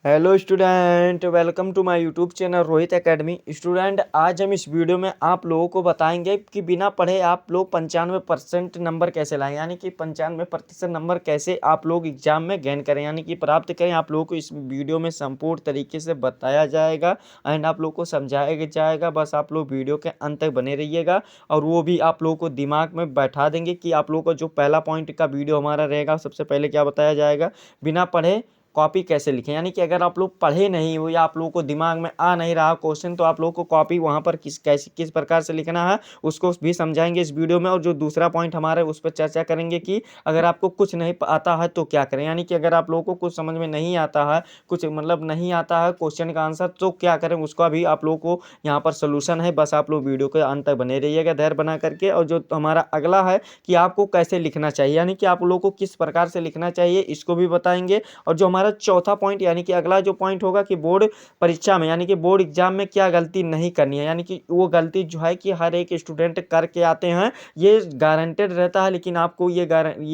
Hello student, welcome to my YouTube channel Rohit academy. Student, आज हम इस वीडियो में आप लोगों को बताएंगे कि बिना पढ़े आप लोग 95% नंबर कैसे लाएं, यानी कि 95% नंबर कैसे आप लोग एग्जाम में गेन करें, यानी कि प्राप्त करें। आप लोगों को इस वीडियो में संपूर्ण तरीके से बताया जाएगा एंड आप लोग को समझाया जाएगा। बस आप लोग वीडियो के अंत तक बने रहिएगा और वो भी आप लोगों को दिमाग में बैठा देंगे कि आप लोगों को जो पहला पॉइंट का वीडियो हमारा रहेगा, सबसे पहले क्या बताया जाएगा, बिना पढ़े कॉपी कैसे लिखें। यानी कि अगर आप लोग पढ़े नहीं हो या आप लोगों को दिमाग में आ नहीं रहा क्वेश्चन, तो आप लोगों को कॉपी वहाँ पर किस प्रकार से लिखना है उसको भी समझाएंगे इस वीडियो में। और जो दूसरा पॉइंट हमारा है उस पर चर्चा करेंगे कि अगर आपको कुछ नहीं आता है तो क्या करें, यानी कि अगर आप लोगों को कुछ समझ में नहीं आता है, कुछ मतलब नहीं आता है क्वेश्चन का आंसर, तो क्या करें, उसका भी आप लोगों को यहाँ पर सोल्यूशन है। बस आप लोग वीडियो के अंत तक बने रहिएगा धैर्य बना करके। और जो हमारा अगला है कि आपको कैसे लिखना चाहिए, यानी कि आप लोगों को किस प्रकार से लिखना चाहिए, इसको भी बताएंगे। और जो हमारा चौथा पॉइंट यानी कि अगला जो पॉइंट होगा कि बोर्ड परीक्षा में यानी कि बोर्ड एग्जाम में क्या गलती नहीं करनी है, यानी कि वो गलती जो है कि हर एक स्टूडेंट करके आते हैं, ये गारंटेड रहता है, लेकिन आपको ये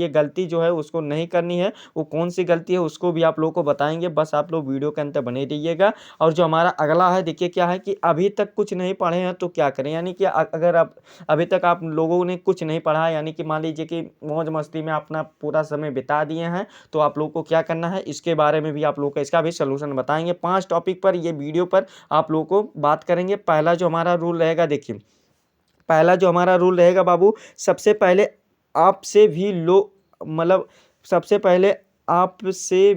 गलती जो है उसको नहीं करनी है। वो कौन सी गलती है उसको भी आप लोग को बताएंगे। बस आप लोग वीडियो के अंदर बने रहिएगा। और जो हमारा अगला है, देखिए क्या है कि अभी तक कुछ नहीं पढ़े हैं तो क्या करें, यानी कि अगर आप अभी तक आप लोगों ने कुछ नहीं पढ़ा, यानी कि मान लीजिए कि मौज मस्ती में अपना पूरा समय बिता दिए हैं, तो आप लोगों को क्या करना है, इसके बारे में भी आप लोगों को इसका भी सलूशन बताएंगे। 5 टॉपिक पर ये वीडियो पर आप लोगों को बात करेंगे। पहला जो हमारा रूल रहेगा, देखिए पहला जो हमारा रूल रहेगा बाबू, सबसे पहले आपसे भी लो मतलब सबसे पहले आपसे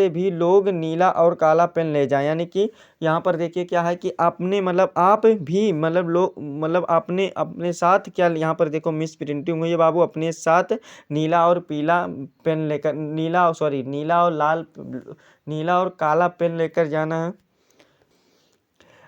भी लोग नीला और काला पेन ले जाएं। यानी कि यहाँ पर देखिए क्या है कि आपने आप भी लोग आपने अपने साथ क्या, यहाँ पर देखो मिस प्रिंटिंग हुई है बाबू, अपने साथ नीला और पीला पेन लेकर नीला और काला पेन लेकर जाना है।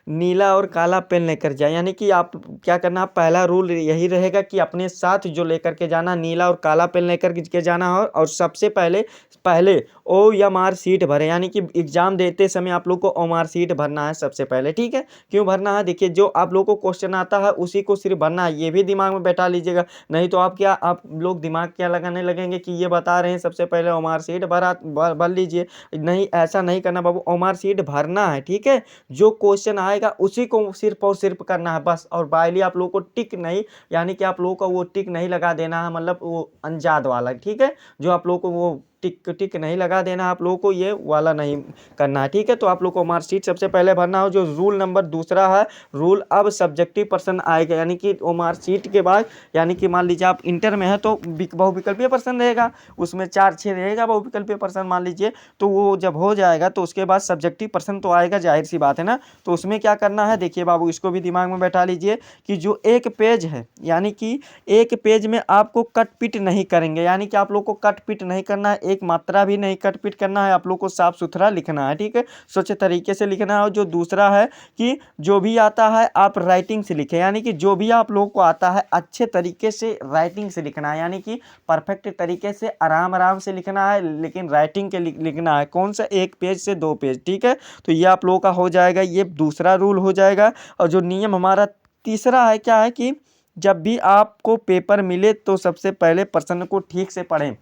नीला और काला पेन लेकर जाए, यानी कि आप क्या करना है, पहला रूल यही रहेगा कि अपने साथ जो लेकर के जाना, नीला और काला पेन लेकर के जाना है। और सबसे पहले पहले OMR शीट भरें, यानी कि एग्जाम देते समय आप लोग को OMR शीट भरना है सबसे पहले। ठीक है, क्यों भरना है, देखिए जो आप लोग को क्वेश्चन आता है उसी को सिर्फ भरना है, ये भी दिमाग में बैठा लीजिएगा। नहीं तो आप लोग दिमाग क्या लगाने लगेंगे कि ये बता रहे हैं सबसे पहले OMR शीट भर लीजिए। नहीं, ऐसा नहीं करना बाबू, OMR शीट भरना है। ठीक है, जो क्वेश्चन आएगा उसी को सिर्फ और सिर्फ करना है बस। और बायली आप लोगों को टिक नहीं, यानी कि आप लोगों को वो टिक नहीं लगा देना है, मतलब वो अनजाद वाला। ठीक है, जो आप लोगों को वो टिक नहीं लगा देना, आप लोगों को ये वाला नहीं करना है। ठीक है, तो आप लोग को मार्कशीट सबसे पहले भरना हो। जो रूल नंबर दूसरा है, रूल अब सब्जेक्टिव पर्सन आएगा, यानी कि वो मार्कशीट के बाद, यानी कि मान लीजिए आप इंटर में है तो बहुविकल्पीय पर्सन रहेगा, उसमें 4-6 रहेगा बहुविकल्पीय पर्सन मान लीजिए। तो वो जब हो जाएगा तो उसके बाद सब्जेक्टिव पर्सन तो आएगा, जाहिर सी बात है ना। तो उसमें क्या करना है, देखिए बाबू इसको भी दिमाग में बैठा लीजिए कि जो एक पेज है, यानी कि एक पेज में आपको कट पिट नहीं करेंगे, यानी कि आप लोग को कट पिट नहीं करना है, एक मात्रा भी नहीं कट पिट करना है, आप लोग को साफ सुथरा लिखना है। ठीक है, स्वच्छ तरीके से लिखना है। और जो दूसरा है कि जो भी आता है आप राइटिंग से लिखें, यानी कि जो भी आप लोग को आता है अच्छे तरीके से राइटिंग से लिखना है, यानी कि परफेक्ट तरीके से आराम आराम से लिखना है, लेकिन राइटिंग के लिखना है। कौन सा, 1 पेज से 2 पेज। ठीक है, तो ये आप लोगों का हो जाएगा, ये दूसरा रूल हो जाएगा। और जो नियम हमारा तीसरा है, क्या है कि जब भी आपको पेपर मिले तो सबसे पहले प्रश्न को ठीक से पढ़ें,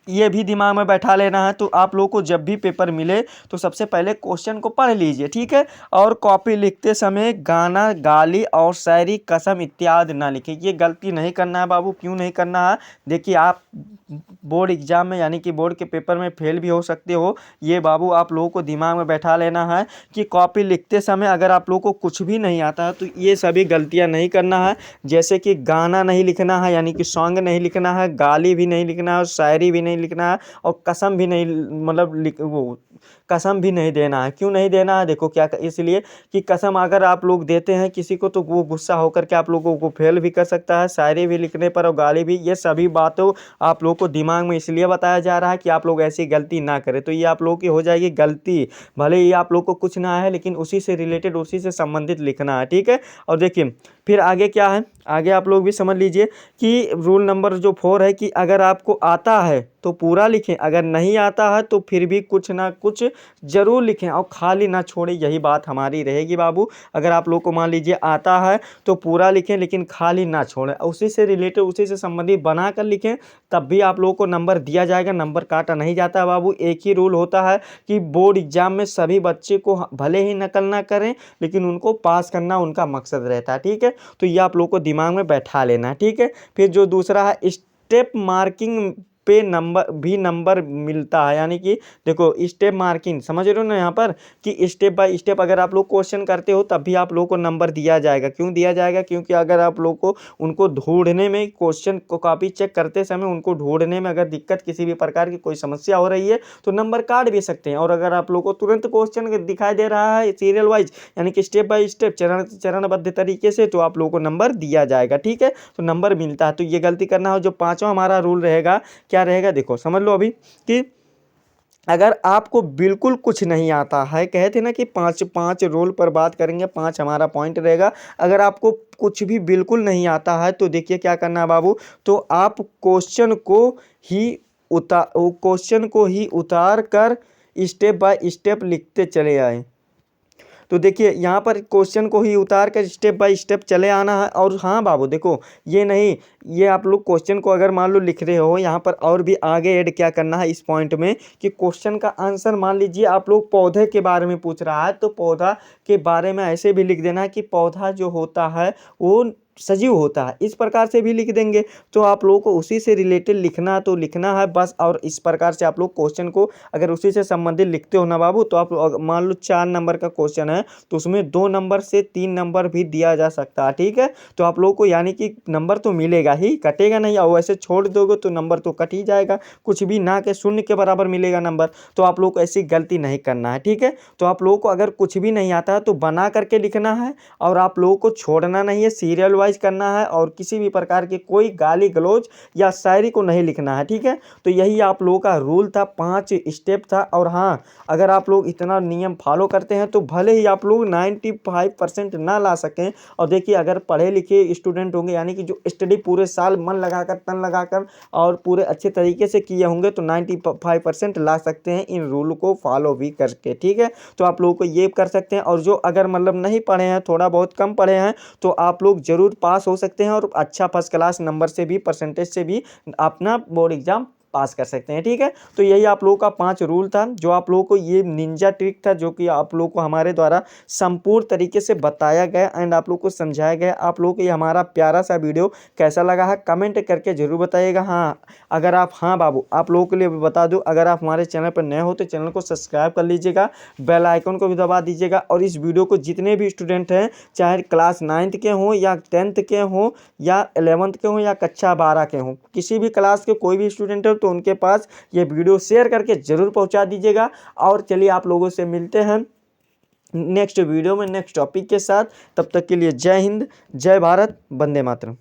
ये भी दिमाग में बैठा लेना है। तो आप लोगों को जब भी पेपर मिले तो सबसे पहले क्वेश्चन को पढ़ लीजिए। ठीक है, और कॉपी लिखते समय गाना, गाली और शायरी, कसम इत्यादि ना लिखें, ये गलती नहीं करना है बाबू। क्यों नहीं करना है, देखिए आप बोर्ड एग्जाम में यानी कि बोर्ड के पेपर में फेल भी हो सकते हो, ये बाबू आप लोगों को दिमाग में बैठा लेना है कि कॉपी लिखते समय अगर आप लोगों को कुछ भी नहीं आता है तो ये सभी गलतियां नहीं करना है। जैसे कि गाना नहीं लिखना है, यानी कि सॉन्ग नहीं लिखना है, गाली भी नहीं लिखना है, शायरी भी नहीं लिखना है, और कसम भी नहीं कसम भी नहीं देना है। क्यों नहीं देना है, देखो क्या, इसलिए कि कसम अगर आप लोग देते हैं किसी को तो वो गुस्सा होकर के आप लोगों को फेल भी कर सकता है, शायरी भी लिखने पर और गाली भी। ये सभी बातों आप लोग को दिमाग में इसलिए बताया जा रहा है कि आप लोग ऐसी गलती ना करें। तो ये आप लोगों की हो जाएगी गलती, भले ही आप लोग को कुछ ना है लेकिन उसी से रिलेटेड, उसी से संबंधित लिखना है। ठीक है, और देखिए फिर आगे क्या है, आगे आप लोग भी समझ लीजिए कि रूल नंबर जो 4 है कि अगर आपको आता है तो पूरा लिखें, अगर नहीं आता है तो फिर भी कुछ ना कुछ ज़रूर लिखें और खाली ना छोड़ें। यही बात हमारी रहेगी बाबू। अगर आप लोग को मान लीजिए आता है तो पूरा लिखें, लेकिन खाली ना छोड़ें, उसी से रिलेटेड उसी से संबंधित बना कर लिखें, तब भी आप लोगों को नंबर दिया जाएगा, नंबर काटा नहीं जाता बाबू। एक ही रूल होता है कि बोर्ड एग्जाम में सभी बच्चे को भले ही नकल ना करें, लेकिन उनको पास करना उनका मकसद रहता है, ठीक है। तो ये आप लोग को दिमाग में बैठा लेना है, ठीक है। फिर जो दूसरा है स्टेप मार्किंग पे नंबर मिलता है, यानी कि देखो स्टेप मार्किंग समझ रहे हो ना यहाँ पर, कि स्टेप बाय स्टेप अगर आप लोग क्वेश्चन करते हो तब भी आप लोग को नंबर दिया जाएगा। क्यों दिया जाएगा? क्योंकि अगर आप लोग को उनको ढूंढने में, क्वेश्चन को कॉपी चेक करते समय उनको ढूंढने में अगर दिक्कत, किसी भी प्रकार की कोई समस्या हो रही है तो नंबर काट भी सकते हैं। और अगर आप लोग को तुरंत क्वेश्चन दिखाई दे रहा है सीरियल वाइज, यानी कि स्टेप बाय स्टेप चरणबद्ध तरीके से, तो आप लोगों को नंबर दिया जाएगा, ठीक है। तो नंबर मिलता है, तो ये गलती करना हो। जो पांचवा हमारा रूल रहेगा, क्या रहेगा देखो समझ लो अभी, कि अगर आपको बिल्कुल कुछ नहीं आता है, कहे थे ना कि पांच पांच रूल पर बात करेंगे, पांच हमारा पॉइंट रहेगा। अगर आपको कुछ भी बिल्कुल नहीं आता है तो देखिए क्या करना है बाबू, तो आप क्वेश्चन को ही उतार कर स्टेप बाय स्टेप लिखते चले आए। तो देखिए यहाँ पर क्वेश्चन को ही उतार कर स्टेप बाय स्टेप चले आना है। और हाँ बाबू देखो, ये नहीं, ये आप लोग क्वेश्चन को अगर मान लो लिख रहे हो, यहाँ पर और भी आगे ऐड क्या करना है इस पॉइंट में, कि क्वेश्चन का आंसर मान लीजिए आप लोग पौधे के बारे में पूछ रहा है, तो पौधा के बारे में ऐसे भी लिख देना है कि पौधा जो होता है वो सजीव होता है, इस प्रकार से भी लिख देंगे। तो आप लोगों को उसी से रिलेटेड लिखना तो लिखना है बस। और इस प्रकार से आप लोग क्वेश्चन को अगर उसी से संबंधित लिखते हो ना बाबू, तो आप मान लो 4 नंबर का क्वेश्चन है तो उसमें 2 नंबर से 3 नंबर भी दिया जा सकता है, ठीक है। तो आप लोगों को यानी कि नंबर तो मिलेगा ही, कटेगा नहीं। और वैसे छोड़ दोगे तो नंबर तो कट ही जाएगा, कुछ भी ना के शून्य के बराबर मिलेगा नंबर। तो आप लोग को ऐसी गलती नहीं करना है, ठीक है। तो आप लोगों को अगर कुछ भी नहीं आता है तो बना करके लिखना है, और आप लोगों को छोड़ना नहीं है, सीरियल वाइज करना है, और किसी भी प्रकार की कोई गाली गलौज या शायरी को नहीं लिखना है, ठीक है। तो यही आप लोगों का रूल था, 5 स्टेप था। और हाँ, अगर आप लोग इतना नियम फॉलो करते हैं तो भले ही आप लोग 95% ना ला सकें, और देखिए अगर पढ़े लिखे स्टूडेंट होंगे, यानी कि जो स्टडी पूरे साल मन लगाकर, तन लगाकर और पूरे अच्छे तरीके से किए होंगे, तो 95% ला सकते हैं इन रूल को फॉलो भी करके, ठीक है। तो आप लोगों को ये कर सकते हैं। और जो अगर मतलब नहीं पढ़े हैं, थोड़ा बहुत कम पढ़े हैं, तो आप लोग जरूर पास हो सकते हैं, और अच्छा फर्स्ट क्लास नंबर से भी, परसेंटेज से भी अपना बोर्ड एग्जाम पास कर सकते हैं, ठीक है। तो यही आप लोगों का 5 रूल था, जो आप लोगों को ये निंजा ट्रिक था, जो कि आप लोगों को हमारे द्वारा संपूर्ण तरीके से बताया गया एंड आप लोगों को समझाया गया। आप लोगों को ये हमारा प्यारा सा वीडियो कैसा लगा है कमेंट करके जरूर बताइएगा। हाँ, अगर आप, हाँ बाबू आप लोगों के लिए बता दूं, अगर आप हमारे चैनल पर नए हो तो चैनल को सब्सक्राइब कर लीजिएगा, बेल आइकन को भी दबा दीजिएगा। और इस वीडियो को जितने भी स्टूडेंट हैं, चाहे क्लास 9th के हों या 10th के हों या 11th के हों या कक्षा 12 के हों, किसी भी क्लास के कोई भी स्टूडेंट हो, तो उनके पास ये वीडियो शेयर करके ज़रूर पहुंचा दीजिएगा। और चलिए आप लोगों से मिलते हैं नेक्स्ट वीडियो में नेक्स्ट टॉपिक के साथ। तब तक के लिए जय हिंद, जय भारत, वंदे मातरम।